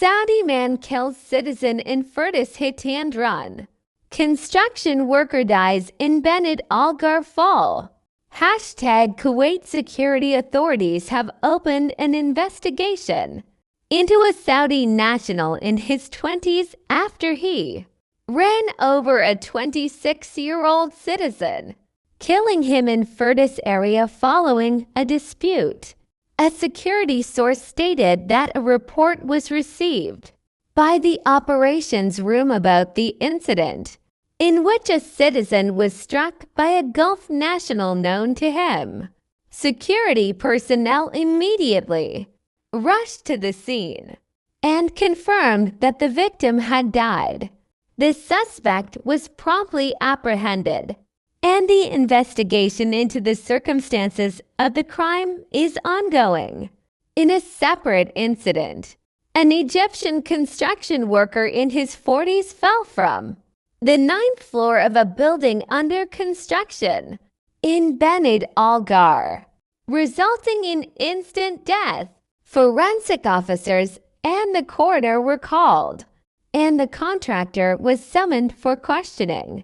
Saudi man kills citizen in Firdous hit-and run. Construction worker dies in Benid Al-Gar fall. Hashtag Kuwait security authorities have opened an investigation into a Saudi national in his 20s after he ran over a 26-year-old citizen, killing him in Firdous area following a dispute. A security source stated that a report was received by the operations room about the incident, in which a citizen was struck by a Gulf national known to him. Security personnel immediately rushed to the scene and confirmed that the victim had died. The suspect was promptly apprehended, and the investigation into the circumstances of the crime is ongoing. In a separate incident, an Egyptian construction worker in his 40s fell from the 9th floor of a building under construction in Benid Al-Gar, resulting in instant death. Forensic officers and the coroner were called, and the contractor was summoned for questioning.